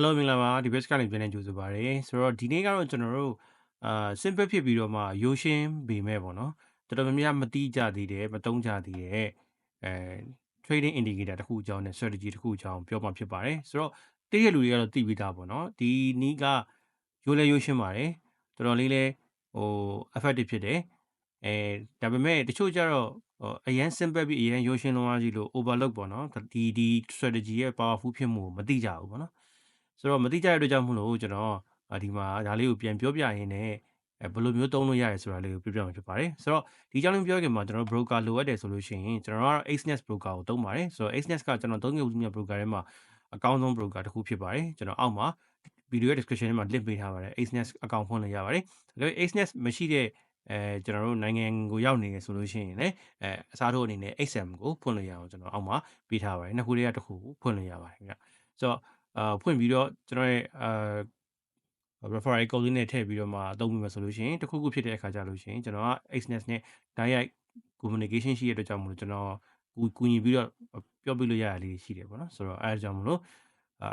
Hello မင်္ဂလာပါဒီ best ကနေပြန်နေကြိုဆိုပါရစေဆိုတော့ဒီနေ့ကတော့ကျွန်တော်တို့simple ဖြစ်ပြီးတော့မှရိုးရှင်းပေမဲ့ပေါ့နော်တော်တော်များများမတိကြသေးတယ်မတုံးကြသေးတဲ့အဲ trading indicator တစ်ခုအကြောင်းနဲ့ strategy တစ်ခုအကြောင်းပြောမှာဖြစ်ပါတယ်ဆိုတော့တည့်ရလူတွေကတော့သိပြီးသားပေါ့နော်ဒီနည်းကရိုးရှင်းပါတယ်တော်တော်လေးလဲဟို effective ဖြစ်တယ်ဒါပေမဲ့တချို့ကျတော့အရန် simple ပြီးအရန်ရိုးရှင်းလုံးဝကြီးလို့ overload ပေါ့နော်ဒီ strategy ရဲ့ powerful ဖြစ်မှုကိုမသိကြဘူးပေါ့နော်ဆိုတော့မသိကြတဲ့အတွက်ကြောင့်မို့လို့ကျွန်တော်ဒီမှာဒါလေးကိုပြန်ပြောပြရင်းနဲ့ဘယ်လိုမျိုးသုံးလို့ရတယ်ဆိုတာလေးကိုပြောပြမှာဖြစ်ပါတယ်ဆိုတော့ဒီအကြောင်းလေးပြောခင်မှာကျွန်တော် broker လိုအပ်တယ်ဆိုလို့ရှိရင်ကျွန်တော်ကတော့ Xnet broker ကိုသုံးပါတယ်ဆိုတော့ Xnet ကကျွန်တော်သုံးခဲ့ဦးမြတ် broker ထဲမှာအကောင်းဆုံး broker တစ်ခုဖြစ်ပါတယ်ကျွန်တော်အောက်မှာ video description ထဲမှာ link ပေးထားပါတယ် Xnet account ဖွင့်လို့ရပါတယ်ဒါပေမဲ့ Xnet မရှိတဲ့ကျွန်တော်တို့နိုင်ငံကိုရောက်နေရဆိုလို့ရှိရင်လည်းအစားထိုးအနေနဲ့ XM ကိုဖွင့်လို့ရအောင်ကျွန်တော်အောက်မှာပေးထားပါတယ်နှစ်ခုတည်းကတစ်ခုကိုဖွင့်လို့ရပါတယ်ခင်ဗျဆိုတော့ဖွင့်ပြီးတော့ကျွန်တော်ရဲ့ referral code လေးနဲ့ထည့်ပြီးတော့မှအသုံးပြုမယ်ဆိုလို့ရှိရင်တစ်ခုခုဖြစ်တဲ့အခါကြလို့ရှိရင်ကျွန်တော်က Xnet နဲ့ direct communication ရှိရတဲ့အတွက်ကြောင့်မလို့ကျွန်တော်ကူညီပြီးတော့ပြောပြလို့ရရလေးရှိတယ်ပေါ့နော်ဆိုတော့အဲဒါကြောင့်မလို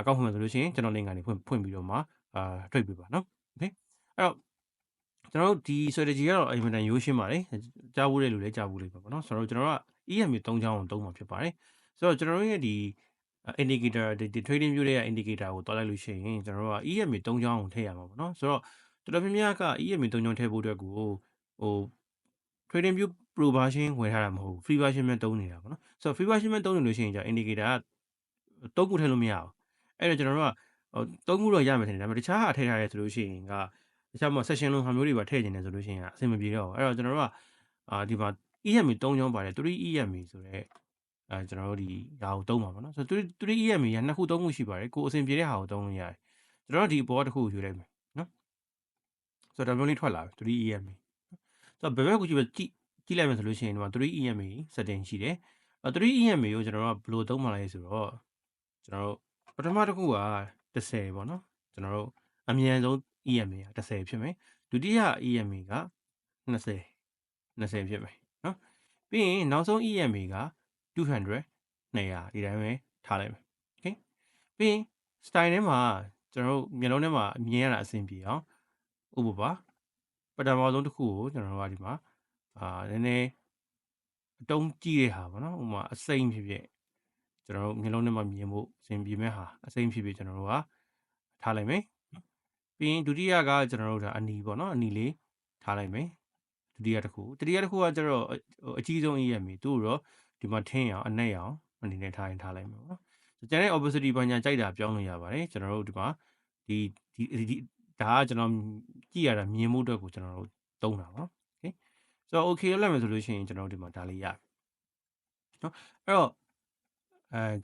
့အကောင့်ဖွင့်မယ်ဆိုလို့ရှိရင်ကျွန်တော် link ကနေဖွင့်ပြီးတော့မှတွေ့ပြပါနော် okay အဲ့တော့ကျွန်တော်တို့ဒီ strategy ကတော့အင်မတန်ရိုးရှင်းပါတယ်ကြားဘူးတဲ့လူလည်းကြားဘူးလိမ့်မယ်ပေါ့နော်ဆိုတော့ကျွန်တော်က EMA 3ချောင်းကိုသုံးမှာဖြစ်ပါတယ်ဆိုတော့ကျွန်တော်တို့ရဲ့ဒီindicator ဒီ trading view ရဲ့ indicator ကိုတွားလိုက်လို့ရှိရင်ကျွန်တော်တို့က EMA 3ချောင်းကိုထည့်ရမှာပေါ့နော်ဆိုတော့တော်တော်များများက EMA 3ချောင်းထည့်ဖို့အတွက်ကိုဟို trading view pro version ဝယ်ထားတာမဟုတ်ဘူး free version ပဲသုံးနေတာပေါ့နော်ဆိုတော့ free version ပဲသုံးနေလို့ရှိရင်じゃ indicator က3ခုထည့်လို့မရဘူးအဲ့တော့ကျွန်တော်တို့က3ခုတော့ရမယ်ထင်တယ်ဒါပေမဲ့တခြားဟာထည့်ထားရဲဆိုလို့ရှိရင်ကတခြားမှာ session လုံးဟာမျိုးတွေပါထည့်နေတယ်ဆိုလို့ရှိရင်အဆင်မပြေတော့ဘူးအဲ့တော့ကျွန်တော်တို့ကဒီမှာ EMA 3ချောင်းပါတယ် 3EMA ဆိုတော့ကျွန်တော်တို့ဒီဟာကိုသုံးပါပေါ့နော်ဆိုတော့ 3EMA က2ခု3ခုရှိပါတယ်ကိုအဆင်ပြေတဲ့ဟာကိုသုံးလို့ရတယ်ကျွန်တော်တို့ဒီအပေါ်တစ်ခုကိုယူလိုက်မယ်နော်ဆိုတော့ဒါမျိုးလေးထွက်လာပြီ 3EMA ဆိုတော့ဘယ်ဘက်ကိုကြည့်လိုက်မယ်ဆိုလို့ရှိရင်ဒီမှာ 3EMA setting ရှိတယ်3EMA ကိုကျွန်တော်တို့ကဘယ်လိုသုံးမှလဲဆိုတော့ကျွန်တော်တို့ပထမတစ်ခုက10ပေါ့နော်ကျွန်တော်တို့အမြန်ဆုံး EMA က10ဖြစ်မယ်ဒုတိယ EMA က20ဖြစ်မယ်နော်ပြီးရင်နောက်ဆုံး EMA က200 200ဒီတိုင်းပဲထားလိုက်မယ် okay ပြီးရင် style ထဲမှာကျွန်တော်တို့မျိုးလုံးထဲမှာမြင်ရတာအဆင်ပြေအောင်ဥပပါပထမဆုံးတစ်ခုကိုကျွန်တော်တို့ကဒီမှာနည်းနည်းအတုံးကြည့်တဲ့ဟာပေါ့နော်ဥပမာအစိမ့်ဖြစ်ဖြစ်ကျွန်တော်တို့မျိုးလုံးထဲမှာမြင်ဖို့အဆင်ပြေမဲ့ဟာအစိမ့်ဖြစ်ဖြစ်ကျွန်တော်တို့ကထားလိုက်မယ်ပြီးရင်ဒုတိယကကျွန်တော်တို့ဒါအနီပေါ့နော်အနီလေးထားလိုက်မယ်ဒုတိယတစ်ခုကကျတော့အကြီးဆုံး EMA သူ့တော့ဒီမှာထင်းအောင်အနက်အောင်အနေနဲ့ထားရင်ထားလိုက်မယ်ပေါ့နော်ကျန်တဲ့ opacity ဘာညာကြိုက်တာပြောင်းလို့ရပါတယ်ကျွန်တော်တို့ဒီမှာဒီဒါကကျွန်တော်ကြည့်ရတာမြင်မှုအတွက်ကိုကျွန်တော်တို့သုံးတာပေါ့ okay ဆိုတော့ okay လောက်မယ်ဆိုလို့ရှိရင်ကျွန်တော်တို့ဒီမှာဒါလေးရနော်အဲ့တော့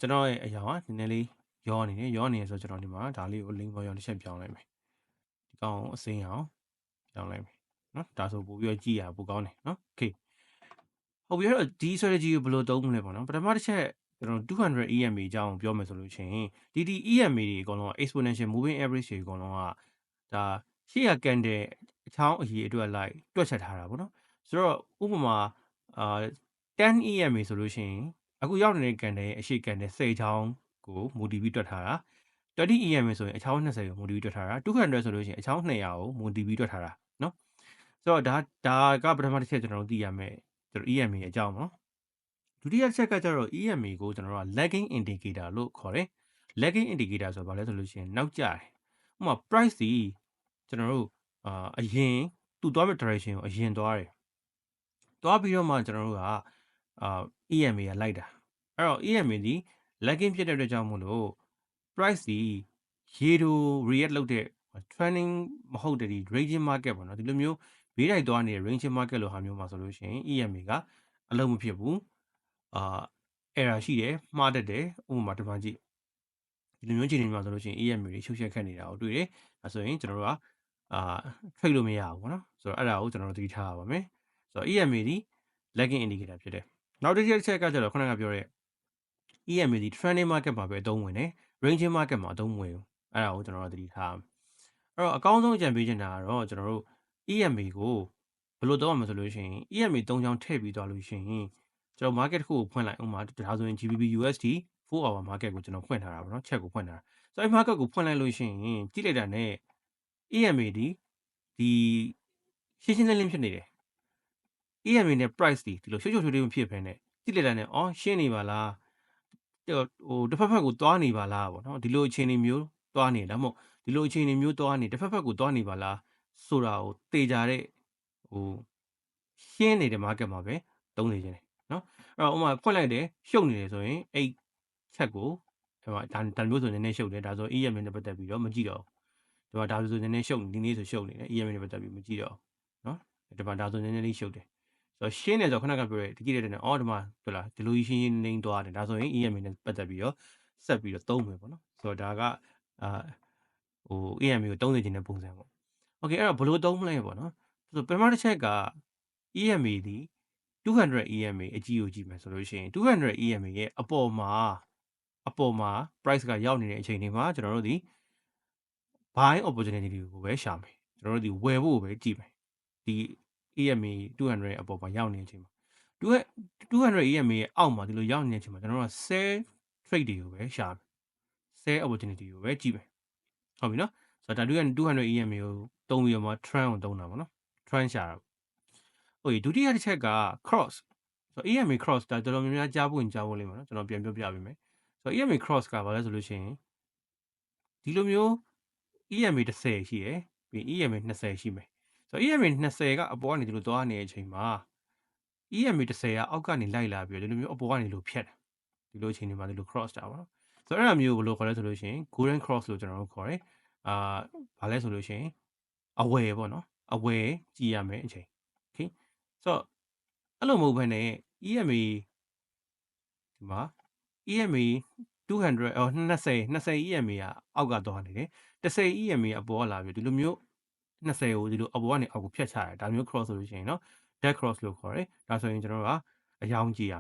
ကျွန်တော်ရဲ့အရာကနည်းနည်းလေးရောနေတယ်ဆိုတော့ကျွန်တော်ဒီမှာဒါလေးကို link ပေါ်ရောတစ်ချက်ပြောင်းလိုက်မယ်ဒီကောင်အစိမ်းအောင်ပြောင်းလိုက်မယ်နော်ဒါဆိုပို့ပြီးတော့ကြည့်ရပိုကောင်းတယ်နော် okay ဟုတ်ပြီအဲ့တော့ဒီ strategy ကိုဘယ်လိုသုံးမလဲပေါ့နော်ပထမတစ်ချက်ကျွန်တော်200 EMA အကြောင်းပြောမယ်ဆိုလို့ရှိရင်ဒီ EMA တွေအကုန်လုံးက exponential moving average တွေအကုန်လုံးကဒါရှေ့ရကန်တဲ့အချောင်းအရေအတွက်လိုက်တွက်ချက်ထားတာပေါ့နော်ဆိုတော့ဥပမာ10 EMA ဆိုလို့ရှိရင်အခုရောက်နေတဲ့ကန်တဲ့အရှိကန်တဲ့10ချောင်းကိုမူတည်ပြီးတွက်ထားတာ30 EMA ဆိုရင်အချောင်း20ကိုမူတည်ပြီးတွက်ထားတာ200ဆိုလို့ရှိရင်အချောင်း200ကိုမူတည်ပြီးတွက်ထားတာနော်ဆိုတော့ဒါကပထမတစ်ချက်ကျွန်တော်တို့သိရမယ်ကျွန်တော် EMA အကြောင်းနော်ဒုတိယချက်ကကျတော့ EMA ကိုကျွန်တော်တို့က lagging indicator လို့ခေါ်တယ် lagging indicator ဆိုတော့ဘာလဲဆိုလို့ရှိရင်နောက်ကျတယ်ဥပမာ price စီကျွန်တော်တို့အရင်သူ့သွားမဲ့ direction ကိုအရင်သွားတယ်သွားပြီးတော့မှကျွန်တော်တို့ကEMA ကလိုက်တာအဲ့တော့ EMA ဒီ lagging ဖြစ်တဲ့အတွက်ကြောင့်မို့လို့ price ဒီရေတို react လုပ်တဲ့ trending မဟုတ်တဲ့ဒီ ranging market ပေါ့နော်ဒီလိုမျိုးဘေးတိုက်သွားနေတဲ့ ranging market လို့ဟာမျိုးမှာဆိုလို့ရှိရင် EMA ကအလုံးမဖြစ်ဘူးerror ရှိတယ်မှားတတ်တယ်ဥပမာတစ်ပန်းကြည့်ဒီလိုမျိုးအခြေအနေမှာဆိုလို့ရှိရင် EMA တွေရှုပ်ရှက်ခတ်နေတာကိုတွေ့တယ်အဲဆိုရင်ကျွန်တော်တို့ကtrade လို့မရဘူးပေါ့နော်ဆိုတော့အဲ့ဒါကိုကျွန်တော်တို့သတိထားရပါမယ်ဆိုတော့ EMA ဒီ lagging indicator ဖြစ်တယ်နောက်တစ်ချက်ကကျတော့ခုနကပြောတဲ့ EMA ဒီ trending market မှာပဲအသုံးဝင်တယ် ranging market မှာအသုံးဝင်ဘူးအဲ့ဒါကိုကျွန်တော်တို့သတိထားရမယ်အဲ့တော့အကောင်းဆုံးအကြံပေးချင်တာကတော့ကျွန်တော်တို့ EMA ကိုဘယ်လိုသုံးရမလဲဆိုလို့ရှိရင် EMA 3ချောင်းထည့်ပြီးသွားလို့ရှိရင်ကျွန်တော် market တစ်ခုကိုဖွင့်လိုက်ဥပမာဒါဆိုရင် GBP USD 4 hour market ကိုကျွန်တော်ဖွင့်ထားတာပေါ့နော် check ကိုဖွင့်ထားတာ ဆိုတော့ market ကိုဖွင့်လိုက်လို့ရှိရင်ကြည့်လိုက်တာနဲ့ EMA ဒီရှင်းရှင်းလင်းလင်းဖြစ်နေတယ် EMA နဲ့ price ဒီလိုရှုပ်ရှုပ်ထွေးထွေးမဖြစ်ဘဲနဲ့ကြည့်လိုက်တာနဲ့အော်ရှင်းနေပါလားဟိုတစ်ဖက်ဖက်ကိုသွားနေပါလားပေါ့နော်ဒီလိုအခြေအနေမျိုးသွားနေဒါမှမဟုတ်ဒီလိုအခြေအနေမျိုးသွားနေတစ်ဖက်ဖက်ကိုသွားနေပါလားဆိုတာကိုတေချာတဲ့ဟိုရှင်းနေတဲ့ market မှာပဲသုံးနေခြင်းတယ်နော်အဲ့တော့ဥမာဖွင့်လိုက်တယ်ရှုပ်နေတယ်ဆိုရင်အဲ့ချက်ကိုဟိုဒါမျိုးဆိုနည်းနည်းရှုပ်တယ်ဒါဆို EMA နဲ့ပတ်သက်ပြီးတော့မကြည့်တော့ဒီမှာဒါဆိုနည်းနည်းရှုပ်ဒီနေ့ဆိုရှုပ်နေတယ် EMA နဲ့ပတ်သက်ပြီးမကြည့်တော့နော်ဒီမှာဒါဆိုနည်းနည်းလေးရှုပ်တယ်ဆိုတော့ရှင်းတယ်ဆိုတော့ခဏခဏပြောရဲဒီကြည့်တဲ့တဲ့အော်ဒီမှာဟုတ်လားဒီလိုရှင်းရှင်းလင်းသွားတယ်ဒါဆိုရင် EMA နဲ့ပတ်သက်ပြီးတော့ဆက်ပြီးတော့သုံးမယ်ပေါ့နော်ဆိုတော့ဒါကဟို EMA ကိုသုံးနေခြင်းတဲ့ပုံစံပေါ့ Okay အဲ့တော့ဘယ်လိုသုံးမလဲပေါ့နော်ဆိုတော့ပထမတစ်ချက်က EMA ဒီ200 EMA အကြီးကိုကြည့်မယ်ဆိုလို့ရှိရင်200 EMA ရဲ့အပေါ်မှာ price ကရောက်နေတဲ့အချိန်တွေမှာကျွန်တော်တို့ဒီ buying opportunity တွေကိုပဲရှာမယ်ကျွန်တော်တို့ဒီဝယ်ဖို့ပဲကြည့်မယ်ဒီ EMA 200အပေါ်မှာရောက်နေတဲ့အချိန်မှာ200 EMA ရဲ့အောက်မှာဒီလိုရောက်နေတဲ့အချိန်မှာကျွန်တော်တို့က sell trade တွေကိုပဲရှာမယ် sell opportunity ကိုပဲကြည့်မယ်ဟုတ်ပြီနော်ဆိုတော့ဒါ200 EMA ကိုသုံးပြီးတော့မှ trend ကိုသုံးတာပေါ့နော် trend ရှာတာဟုတ်ပြီဒုတိယတစ်ချက်က cross ဆိုတော့ EMA cross ဒါတော်တော်များများကြားဖို့လိမ့်မယ်နော်ကျွန်တော်ပြန်ပြောပြပေးမယ်ဆိုတော့ EMA cross ကဘာလဲဆိုလို့ရှိရင်ဒီလိုမျိုး EMA 10ရှိတယ်ပြီး EMA 20ရှိမယ်ဆိုတော့ EMA 20ကအပေါ်ကနေဒီလိုသွားနေတဲ့အချိန်မှာ EMA 10ကအောက်ကနေလိုက်လာပြီးတော့ဒီလိုမျိုးအပေါ်ကနေလို့ဖြတ်တယ်ဒီလိုအချိန်တွေမှာဒီလို cross တာပေါ့နော်ဆိုတော့အဲ့လိုမျိုးဘယ်လိုခေါ်လဲဆိုလို့ရှိရင် golden cross လို့ကျွန်တော်တို့ခေါ်တယ်ဘာလဲဆိုလို့ရှိရင်အဝယ်ပေါ့နော်အဝယ်ကြည့်ရမယ်အချိန် okay ဆိုတော့အဲ့လိုမဟုတ်ဘဲနဲ့ EMA ဒီမှာ EMA 200အော်20 EMA ကအောက်ကသွားနေတယ်10 EMA အပေါ်ကလာပြီးဒီလိုမျိုး20ကိုဒီလိုအပေါ်ကနေအောက်ကိုဖြတ်ချရတယ်ဒါမျိုး cross ဆိုလို့ရှိရင်เนาะ dead cross လို့ခေါ်တယ်ဒါဆိုရင်ကျွန်တော်တို့ကအယောင်ကြည့်ရ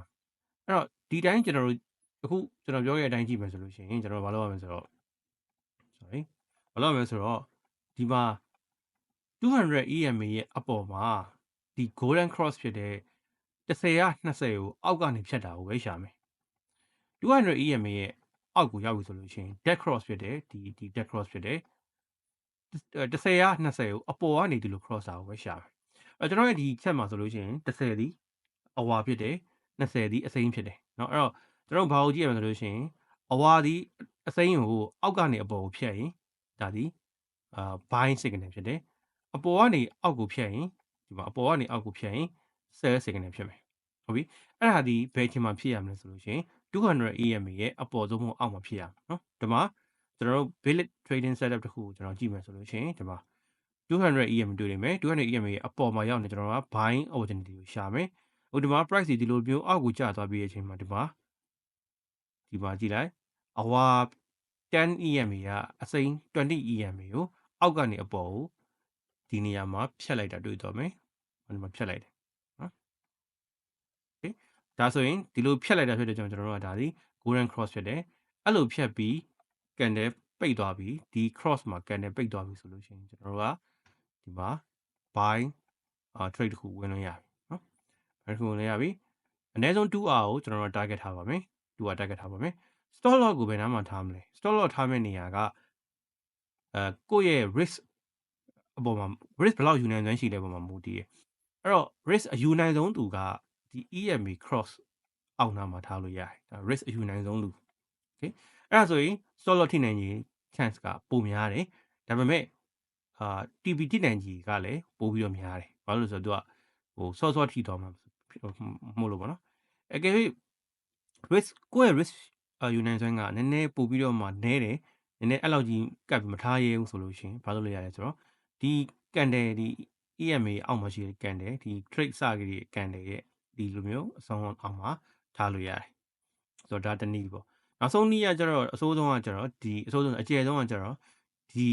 အဲ့တော့ဒီတိုင်းကျွန်တော်တို့အခုကျွန်တော်ပြောခဲ့တဲ့အတိုင်းကြည့်မယ်ဆိုလို့ရှိရင်ကျွန်တော်ဘာလုပ်ရမလဲဆိုတော့ sorry ဘာလုပ်ရမလဲဆိုတော့ဒီမှာ200 EMA ရဲ့အပေါ်မှာဒီ golden cross ဖြစ်တဲ့10က20ကိုအောက်ကနေဖြတ်တာကိုပဲရှာမယ်200 EMA ရဲ့အောက်ကိုရောက်ပြီဆိုလို့ရှိရင် dead cross ဖြစ်တယ်ဒီ dead cross ဖြစ်တယ်10က20ကိုအပေါ်ကနေဒီလို cross တာကိုပဲရှာမယ်အဲ့ကျွန်တော်ရဲ့ဒီချက်မှာဆိုလို့ရှိရင်10ဒီအဝါဖြစ်တယ်20ဒီအစိမ်းဖြစ်တယ်เนาะအဲ့တော့ကျွန်တော်ဘာကိုကြည့်ရမလဲဆိုလို့ရှိရင်အဝါဒီအစိမ်းကိုအောက်ကနေအပေါ်ကိုဖြတ်ရင်ဒါဒီbuying signal ဖြစ်တယ်အပေါ်ကနေအောက်ကိုဖြတ်ရင်ဒီမှာအပေါ်ကနေအောက်ကိုဖြတ်ရင် sell signal ဖြစ်မယ်ဟုတ်ပြီအဲ့ဒါဒီဘယ်အချိန်မှာဖြစ်ရမလဲဆိုလို့ရှိရင်200 EMA ရဲ့အပေါ်ဆုံးအောက်မှာဖြစ်ရမယ်เนาะဒီမှာကျွန်တော်တို့ bullet trading setup တခုကိုကျွန်တော်ကြည့်မယ်ဆိုလို့ရှိရင်ဒီမှာ200 EMA တွေ့နေမယ်200 EMA ရဲ့အပေါ်မှာရောက်နေကျွန်တော်က buying opportunity ကိုရှာမယ်ဟိုဒီမှာ price ဒီလိုမျိုးအောက်ကိုကျသွားပြီးတဲ့အချိန်မှာဒီမှာကြည့်လိုက်အဝါ10 EMA ကအစိမ်း20 EMA ကိုအောက်ကနေအပေါ်ကိုဒီနေရာမှာဖြတ်လိုက်တာတွေ့တော့မယ်ဒီမှာဖြတ်လိုက်တယ်နော်โอเคဒါဆိုရင်ဒီလိုဖြတ်လိုက်တာဖြစ်တဲ့ကြောင့်ကျွန်တော်တို့ကဒါဒီ golden cross ဖြစ်တယ်အဲ့လိုဖြတ်ပြီး candle ပိတ်သွားပြီးဒီ cross မှာ candle ပိတ်သွားပြီဆိုလို့ရှိရင်ကျွန်တော်တို့ကဒီမှာ buy trade တစ်ခုဝင်လို့ရပြီနော်အဲ့ဒါဝင်လို့ရပြီအနည်းဆုံး 2hour ကိုကျွန်တော်တို့ target ထားပါမယ်2hour target ထားပါမယ် stop loss ကိုဘယ်နှမ်းမှထားမလဲ stop loss ထားမယ့်နေရာကကိုယ့်ရဲ့ risk အပေါ်မှာ risk ဘယ်လောက်ယူနိုင်စွမ်းရှိလဲပုံမှာမူတည်တယ်အဲ့တော့ risk အယူနိုင်ဆုံးသူကဒီ EMA cross အောက်နားမှာထားလို့ရတယ်ဒါ risk အယူနိုင်ဆုံးလူ okay အဲ့ဒါဆိုရင် stop loss ထိနိုင်ရင် chance ကပိုများတယ်ဒါပေမဲ့TP ထိနိုင်ကြီးကလည်းပိုပြီးတော့များတယ်ဘာလို့လဲဆိုတော့သူကဟိုစောထိသွားမှာမဟုတ်လို့ပေါ့နော်အကယ်၍ risk ကိုယ့်ရဲ့ risk ယူနိုင်စွမ်းကနည်းနည်းပိုပြီးတော့မှနည်းတယ်နည်းနည်းအဲ့လောက်ကြီးကပ်ပြီးမထားရဲဘူးဆိုလို့ရှိရင်ဘာလုပ်လို့ရလဲဆိုတော့ဒီ candle ဒီ EMA အောက်မှာရှိတဲ့ candle ဒီ trade စကြီးတွေ candle ရဲ့ဒီလိုမျိုးအဆုံးအောက်မှာထားလို့ရတယ်ဆိုတော့ဒါတနည်းပေါ့နောက်ဆုံးနည်းကကျတော့အစိုးဆုံးကကျတော့ဒီအစိုးဆုံးအကျယ်ဆုံးကကျတော့ဒီ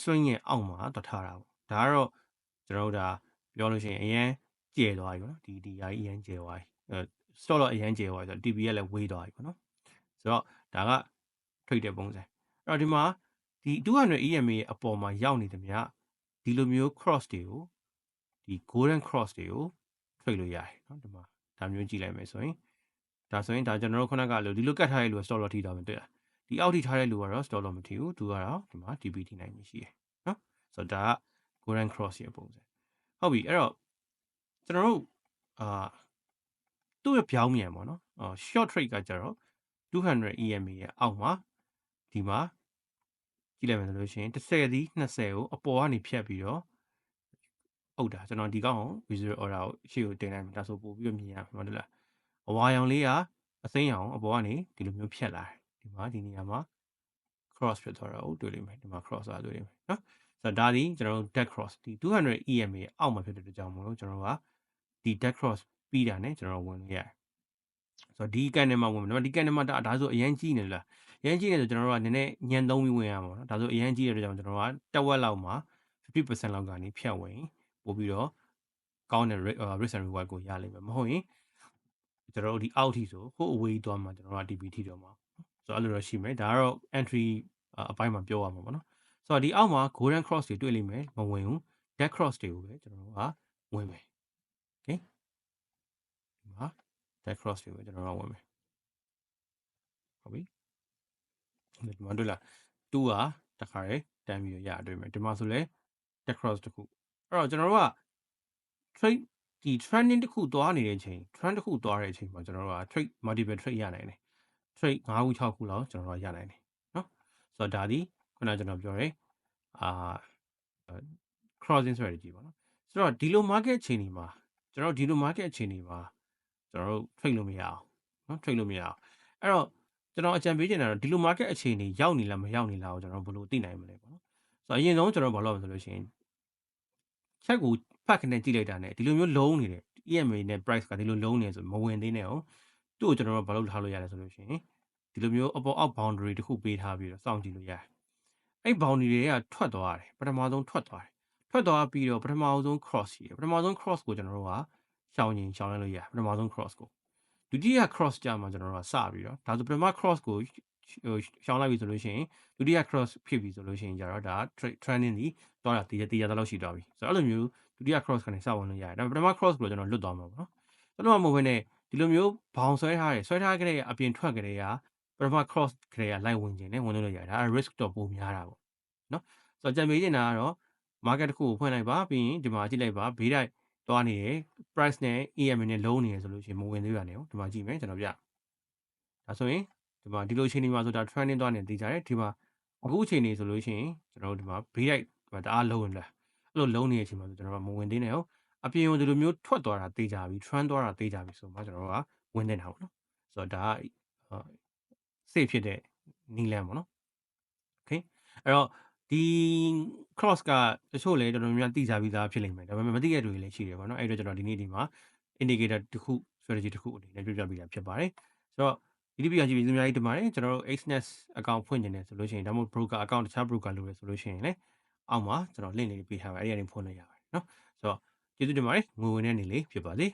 swing ရဲ့အောက်မှာတော့ထားတာပေါ့ဒါကတော့ကျွန်တော်တို့ဒါပြောလို့ရှိရင်အရင်ကျယ်သွားပြီပေါ့နော်ဒီယာကြီးအရင်ကျယ်သွားပြီstop loss အရင်ကျယ်သွားပြီဆိုတော့ TP ကလည်းဝေးသွားပြီပေါ့နော်ဆိုတော့ဒါက trade တဲ့ပုံစံအဲ့တော့ဒီမှာဒီ200 EMA ရဲ့အပေါ်မှာရောက်နေတယ်မြဒီလိုမျိုး cross တွေကိုဒီ golden cross တွေကို trade လို့ရတယ်เนาะဒီမှာဒါမျိုးကြည့်လိုက်မယ်ဆိုရင်ဒါကျွန်တော်တို့ခုနကလို့ဒီလိုကတ်ထားရလို့ stop loss ထိသွားမယ်တွေ့လား ဒီအောက်ထိထားတဲ့လူကတော့ stop loss မထီဘူးသူကတော့ဒီမှာ TP ထိနိုင်ရှိတယ်နော်ဆိုတော့ဒါက golden cross ရဲ့ပုံစံဟုတ်ပြီအဲ့တော့ကျွန်တော်တို့သူ့ရဲ့ပြောင်းမြန်ပေါ့နော် short trade ကကြတော့200 EMA ရဲ့အောက်မှာဒီမှာကြည့်လိုက်မယ်ဆိုလို့ရှိရင်30ဒီ20ကိုအပေါ်ကနေဖြတ်ပြီးတော့ဟုတ်တာကျွန်တော်ဒီကောင်ကို visual order ကိုရှေ့ကိုတင်လိုက်မယ်ဒါဆိုပို့ပြီးတော့မြင်ရမှာဟုတ်လားအဝါရောင်လေးကအစိမ်းရောင်အပေါ်ကနေဒီလိုမျိုးဖြတ်လာတယ်ဒီမှာဒီနေရာမှာ cross ဖြစ်သွားတာကိုတွေ့လိမ့်မယ်ဒီမှာ cross လာတွေ့လိမ့်မယ်နော်ဆိုတော့ဒါဒီကျွန်တော်တို့ dead cross ဒီ200 EMA အောက်မှာဖြစ်တဲ့အတွက်ကြောင့်မို့လို့ကျွန်တော်တို့ကဒီ dead cross ပြီးတာနဲ့ကျွန်တော်ဝင်လို့ရတယ်ဆိုတော့ဒီကန်ထဲမှာဝင်မယ်ဒီကန်ထဲမှာဒါဆိုအရင်ကြီးနေလားအရင်ကြီးနေဆိုကျွန်တော်တို့ကနည်းနည်းညံသုံးပြီးဝင်ရမှာနော်ဒါဆိုအရင်ကြီးတဲ့အတွက်ကြောင့်ကျွန်တော်တို့ကတက်ဝက်လောက်မှာ50%လောက်ကနေဖြတ်ဝင်ပို့ပြီးတော့ကောင်းတဲ့ risk and reward ကိုရလိမ့်မယ်မဟုတ်ရင်ကျွန်တော်တို့ဒီအောက်ထိဆိုဟိုအဝေးသွားမှာကျွန်တော်တို့က TP ထိတော့မှာဆိုတော့အဲ့လိုတော့ရှိမယ်ဒါကတော့ entry အပိုင်းမှာပြောရမှာပေါ့နော်ဆိုတော့ဒီအောက်မှာ golden cross တွေတွေ့လိမ့်မယ်မဝင်ဘူး dead cross တွေကိုပဲကျွန်တော်တို့ကဝင်မယ် okay ဒီမှာ dead cross တွေကိုကျွန်တော်တို့ကဝင်မယ်ဟုတ်ပြီဒီမှာတွေ့လား2ကတခါရဲတန်းပြီးရတွေ့မယ်ဒီမှာဆိုလဲ dead cross တခုအဲ့တော့ကျွန်တော်တို့က trade ဒီ trending တခုသွားနေတဲ့အချိန် trend တခုသွားတဲ့အချိန်မှာကျွန်တော်တို့က trade multiple trade ရနိုင်တယ် trade 5ခု6ခုလောက်ကျွန်တော်တို့ရနိုင်တယ်เนาะဆိုတော့ဒါဒီခုနကျွန်တော်ပြောတယ်crossing strategy ပေါ့နော်ဆိုတော့ဒီလို market အခြေအနေမှာကျွန်တော်ဒီလို market အခြေအနေမှာကျွန်တော်တို့ trade လို့မရအောင်เนาะ trade လို့မရအောင်အဲ့တော့ကျွန်တော်အကြံပေးချင်တာတော့ဒီလို market အခြေအနေရောက်နေလားမရောက်နေလားကိုကျွန်တော်ဘယ်လိုသိနိုင်မလဲပေါ့နော်ဆိုတော့အရင်ဆုံးကျွန်တော်ဘာလုပ်ရမလဲဆိုလို့ရှိရင် ချက်ကိုဖတ်ခနဲ့ကြည့်လိုက်တာ ਨੇ ဒီလိုမျိုးလုံးနေတယ် EMA နဲ့ price ကဒီလိုလုံးနေဆိုမဝင်သေးနဲ့အောင်သူ့ကိုကျွန်တော်တို့ဘာလို့ထားလို့ရလဲဆိုလို့ရှိရင်ဒီလိုမျိုးအပေါ်အောက် boundary တခုပေးထားပြီးတော့စောင့်ကြည့်လို့ရတယ်အဲ့ boundary တွေကထွက်သွားတယ်ပထမဆုံးထွက်သွားပြီးတော့ပထမဆုံး cross ရှိတယ်ပထမဆုံး cross ကိုကျွန်တော်တို့ကရှောင်လိုက်လို့ရတယ်ပထမဆုံး cross ကိုဒုတိယ cross ကြမှာကျွန်တော်တို့ကစပြီးတော့ဒါဆိုပထမ cross ကိုရှောင်လိုက်ပြီဆိုလို့ရှိရင်ဒုတိယ cross ဖြစ်ပြီဆိုလို့ရှိရင်ကြတော့ဒါ trending ဒီတော့တည်ရတော့ရှိသွားပြီဆိုတော့အဲ့လိုမျိုးဒုတိယ cross ကနေစဝင်လို့ရတယ်ဒါပေမဲ့ပထမ cross ကိုကျွန်တော်လွတ်သွားမှာပေါ့နော်အဲ့လိုမှမဟုတ်ဘဲနဲ့ဒီလိုမျိုးဘောင်ဆွဲထားကြတဲ့အပြင်ထွက်ကြတဲ့ကပထမ cross ကြတဲ့ကလိုက်ဝင်ခြင်းနဲ့ဝင်လို့ရတယ်ဒါ risk တော့ပိုများတာပေါ့နော်ဆိုတော့ကြံပေးနေတာကတော့ market တစ်ခုကိုဖွင့်လိုက်ပါပြီးရင်ဒီမှာကြည့်လိုက်ပါဘေးတိုက်သွားနေတယ် price နဲ့ EMA နဲ့လုံးနေရဆိုလို့ရှိရင်မဝင်သေးပါနဲ့ဒီမှာကြည့်မယ်ကျွန်တော်ပြဒါဆိုရင်ဒီမှာဒီလိုအချိန်ဒီမှာဆိုဒါ trending သွားနေတည်ကြတယ်ဒီမှာအခုအချိန်နေဆိုလို့ရှိရင်ကျွန်တော်တို့ဒီမှာဘေးတိုက်ဒီမှာတအားလုံးလာအဲ့လိုလုံးနေတဲ့အချိန်မှာဆိုကျွန်တော်တို့မဝင်သေးနဲ့ဟုတ်အပြင်ကိုဒီလိုမျိုးထွက်သွားတာတေးကြပြီ trend သွားတာတေးကြပြီဆိုမှကျွန်တော်တို့ကဝင်နေတာပေါ့နော်ဆိုတော့ဒါကsafe ဖြစ်တဲ့နီလန်ပေါ့နော် okay အဲ့တော့ဒီ cross ကတချို့လည်းတော်တော်များများသိကြပြီးသားဖြစ်လိမ့်မယ်ဒါပေမဲ့မသိတဲ့တွေလည်းရှိတယ်ပေါ့နော်အဲ့တော့ကျွန်တော်ဒီနေ့ဒီမှာ indicator တစ်ခု strategy တစ်ခုအနေနဲ့ပြောပြပေးတာဖြစ်ပါတယ်ဆိုတော့ဒီဗီဒီယိုကြည့်ပြီးသူများကြီးတင်ပါတယ်ကျွန်တော်တို့ XNET account ဖွင့်နေတယ်ဆိုလို့ရှိရင်ဒါမှမဟုတ် broker account တခြား broker လုပ်ရဆိုလို့ရှိရင်လည်းအောက်မှာကျွန်တော် link လေးပေးထားပါတယ်အဲ့ဒီကနေဖွင့်လို့ရပါတယ်เนาะဆိုတော့ကျေးဇူးတင်ပါတယ်ငွေဝင်တဲ့နေ့လေးဖြစ်ပါစေ